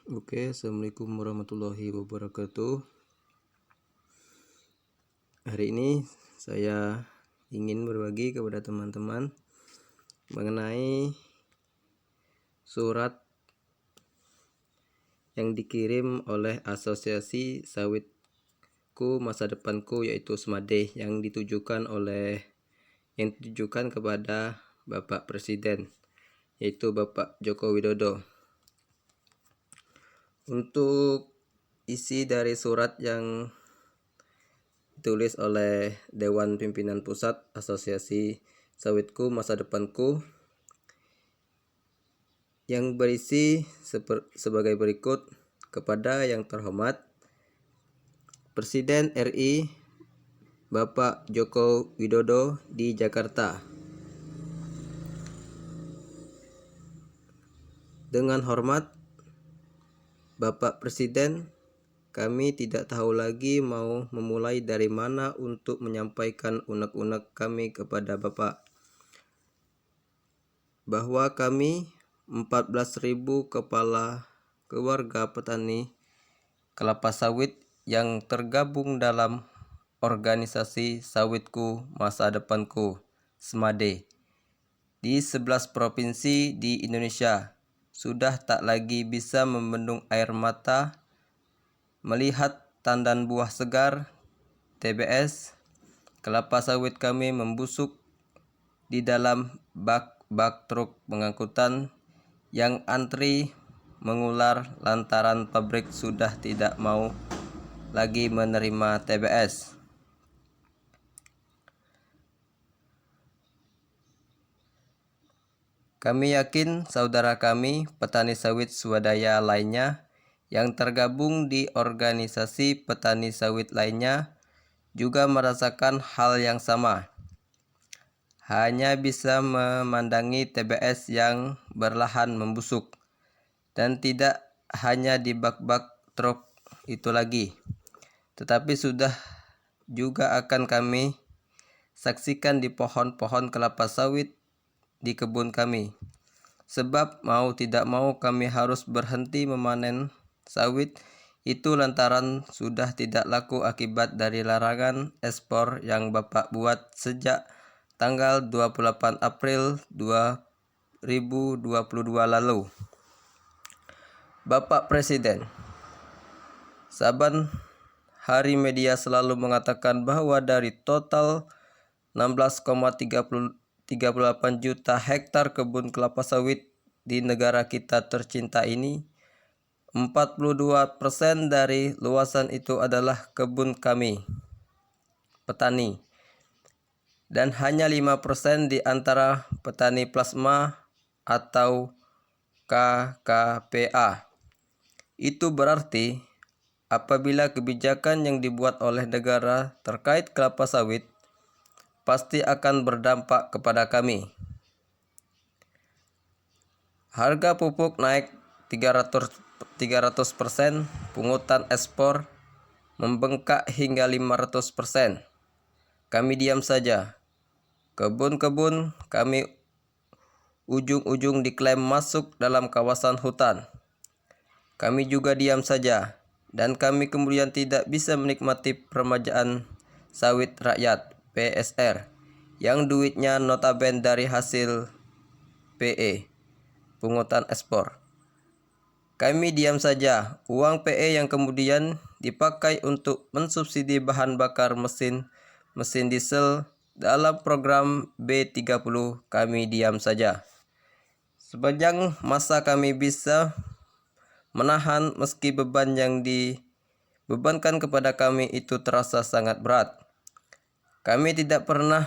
Assalamualaikum warahmatullahi wabarakatuh. Hari ini saya ingin berbagi kepada teman-teman mengenai surat yang dikirim oleh Asosiasi Sawitku Masa Depanku, yaitu SMADE, yang ditujukan kepada Bapak Presiden, yaitu Bapak Joko Widodo. Untuk isi dari surat yang ditulis oleh Dewan Pimpinan Pusat Asosiasi Sawitku Masa Depanku, yang berisi sebagai berikut. Kepada yang terhormat Presiden RI Bapak Joko Widodo di Jakarta. Dengan hormat Bapak Presiden, kami tidak tahu lagi mau memulai dari mana untuk menyampaikan unek-unek kami kepada Bapak, bahwa kami 14.000 kepala keluarga petani kelapa sawit yang tergabung dalam organisasi Sawitku Masa Depanku (SMADE) di 11 provinsi di Indonesia sudah tak lagi bisa membendung air mata melihat tandan buah segar TBS kelapa sawit kami membusuk di dalam bak-bak truk pengangkutan yang antri mengular lantaran pabrik sudah tidak mau lagi menerima TBS. Kami yakin saudara kami petani sawit swadaya lainnya yang tergabung di organisasi petani sawit lainnya juga merasakan hal yang sama. Hanya bisa memandangi TBS yang berlahan membusuk, dan tidak hanya di bak-bak truk itu lagi, tetapi sudah juga akan kami saksikan di pohon-pohon kelapa sawit di kebun kami. Sebab mau tidak mau kami harus berhenti memanen sawit itu lantaran sudah tidak laku akibat dari larangan ekspor yang Bapak buat sejak tanggal 28 April 2022 lalu. Bapak Presiden, saban hari media selalu mengatakan bahwa dari total 16,38 juta hektar kebun kelapa sawit di negara kita tercinta ini, 42% dari luasan itu adalah kebun kami, petani. Dan hanya 5% di antara petani plasma atau KKPA. Itu berarti apabila kebijakan yang dibuat oleh negara terkait kelapa sawit pasti akan berdampak kepada kami. Harga pupuk naik 300%, pungutan ekspor membengkak hingga 500%. Kami diam saja. Kebun-kebun kami ujung-ujung diklaim masuk dalam kawasan hutan. Kami juga diam saja, dan kami kemudian tidak bisa menikmati permajaan sawit rakyat (PSR) yang duitnya notabene dari hasil PE, pungutan ekspor. Kami diam saja, uang PE yang kemudian dipakai untuk mensubsidi bahan bakar mesin diesel dalam program B30, kami diam saja. Sepanjang masa kami bisa menahan meski beban yang dibebankan kepada kami itu terasa sangat berat. Kami tidak pernah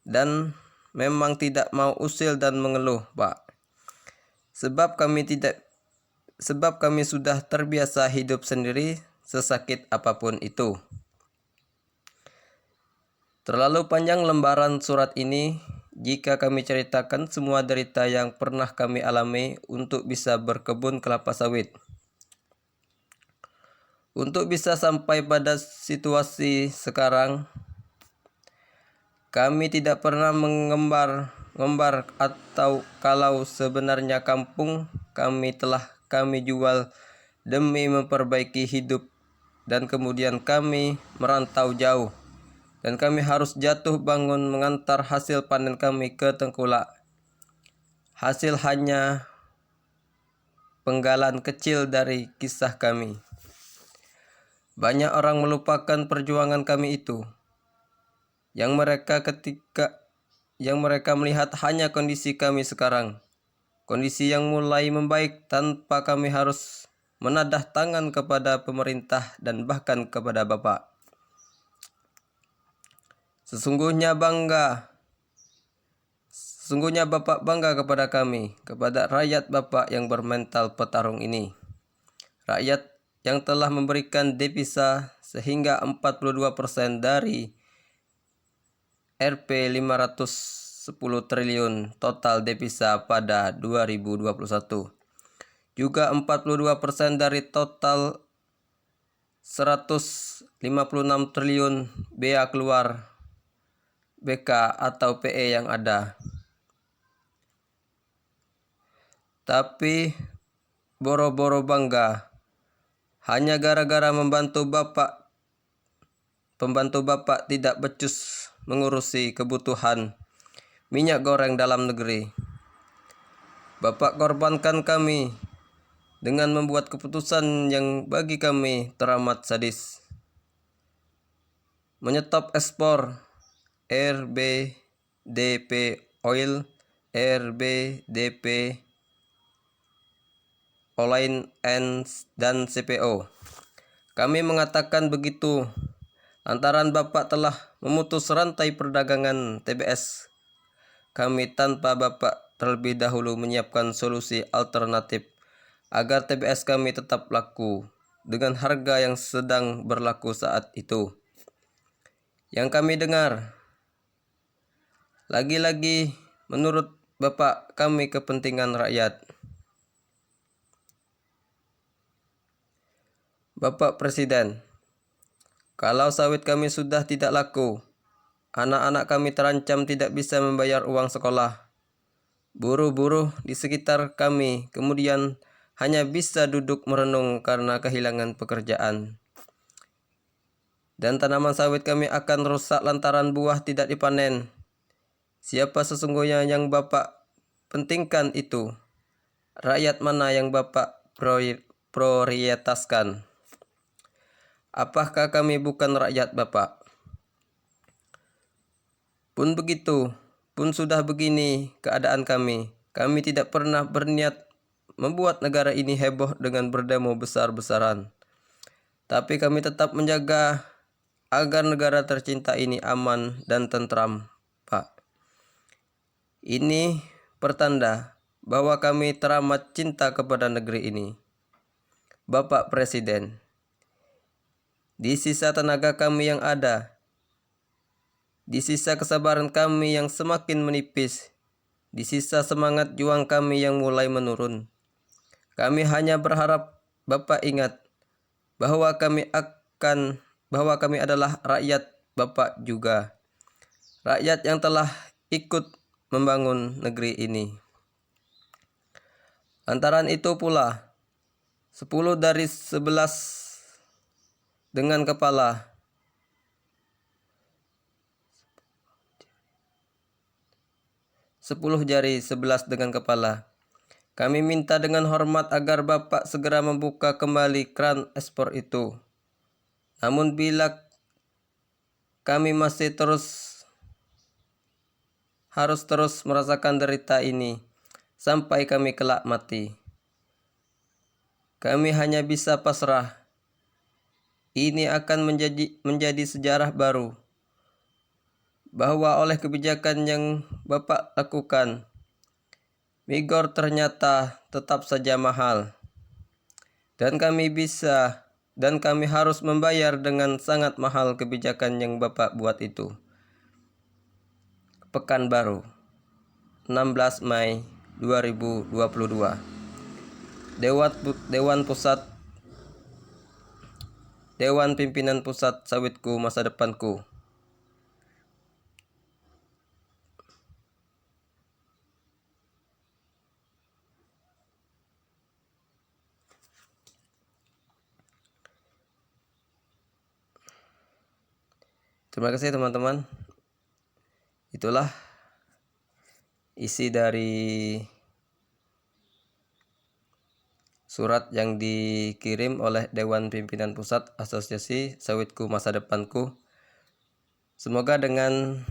dan memang tidak mau usil dan mengeluh, Pak. Sebab kami sudah terbiasa hidup sendiri sesakit apapun itu. Terlalu panjang lembaran surat ini jika kami ceritakan semua derita yang pernah kami alami untuk bisa berkebun kelapa sawit. Untuk bisa sampai pada situasi sekarang, kami tidak pernah mengembar atau kalau sebenarnya kampung kami telah kami jual demi memperbaiki hidup, dan kemudian kami merantau jauh, dan kami harus jatuh bangun mengantar hasil panen kami ke tengkulak. Hasil hanya penggalan kecil dari kisah kami. Banyak orang melupakan perjuangan kami itu, yang mereka melihat hanya kondisi kami sekarang, kondisi yang mulai membaik tanpa kami harus menadah tangan kepada pemerintah dan bahkan kepada Bapak. Sesungguhnya Bapak bangga kepada kami, kepada rakyat Bapak yang bermental petarung ini. Rakyat yang telah memberikan devisa sehingga 42% dari Rp 510 triliun total devisa pada 2021. Juga 42% dari total 156 triliun bea keluar BK atau PE yang ada. Tapi boro-boro bangga hanya gara-gara pembantu Bapak tidak becus mengurusi kebutuhan minyak goreng dalam negeri. Bapak korbankan kami dengan membuat keputusan yang bagi kami teramat sadis. Menyetop ekspor RBDP Oil, RBDP Olain dan CPO. Kami mengatakan begitu lantaran Bapak telah memutus rantai perdagangan TBS kami tanpa Bapak terlebih dahulu menyiapkan solusi alternatif agar TBS kami tetap laku dengan harga yang sedang berlaku saat itu. Yang kami dengar, lagi-lagi menurut Bapak kami kepentingan rakyat. Bapak Presiden, kalau sawit kami sudah tidak laku, anak-anak kami terancam tidak bisa membayar uang sekolah. Buruh-buruh di sekitar kami kemudian hanya bisa duduk merenung karena kehilangan pekerjaan. Dan tanaman sawit kami akan rusak lantaran buah tidak dipanen. Siapa sesungguhnya yang Bapak pentingkan itu? Rakyat mana yang Bapak prioritaskan? Apakah kami bukan rakyat Bapak? Pun begitu, pun sudah begini keadaan kami tidak pernah berniat membuat negara ini heboh dengan berdemo besar-besaran. Tapi kami tetap menjaga agar negara tercinta ini aman dan tentram, Pak. Ini pertanda bahwa kami teramat cinta kepada negeri ini. Bapak Presiden, di sisa tenaga kami yang ada, di sisa kesabaran kami yang semakin menipis, di sisa semangat juang kami yang mulai menurun, kami hanya berharap Bapak ingat bahwa kami adalah rakyat Bapak juga. Rakyat yang telah ikut membangun negeri ini. Lantaran itu pula, 10 dari 11 dengan kepala, 10 jari 11 dengan kepala. Kami minta dengan hormat agar Bapak segera membuka kembali keran ekspor itu. Namun bila kami masih harus terus merasakan derita ini sampai kami kelak mati, kami hanya bisa pasrah. Ini akan menjadi sejarah baru bahwa oleh kebijakan yang Bapak lakukan, migor ternyata tetap saja mahal, dan kami harus membayar dengan sangat mahal kebijakan yang Bapak buat itu. Pekanbaru, 16 Mei 2022. Dewan Pimpinan Pusat Sawitku Masa Depanku. Terima kasih teman-teman. Itulah isi dari surat yang dikirim oleh Dewan Pimpinan Pusat Asosiasi Sawitku Masa Depanku. Semoga dengan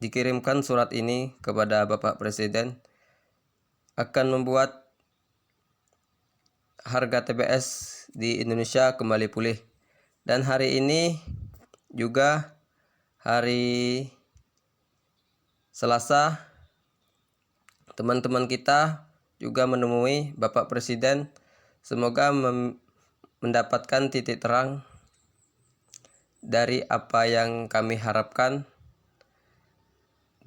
dikirimkan surat ini kepada Bapak Presiden akan membuat harga TBS di Indonesia kembali pulih. Dan hari ini juga hari Selasa, teman-teman kita juga menemui Bapak Presiden. Semoga mendapatkan titik terang dari apa yang kami harapkan.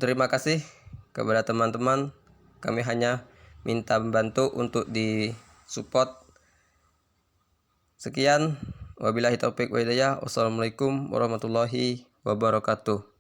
Terima kasih kepada teman-teman. Kami hanya minta membantu untuk disupport. Sekian, wabillahi taufiq wa hidayah. Wassalamualaikum warahmatullahi wabarakatuh.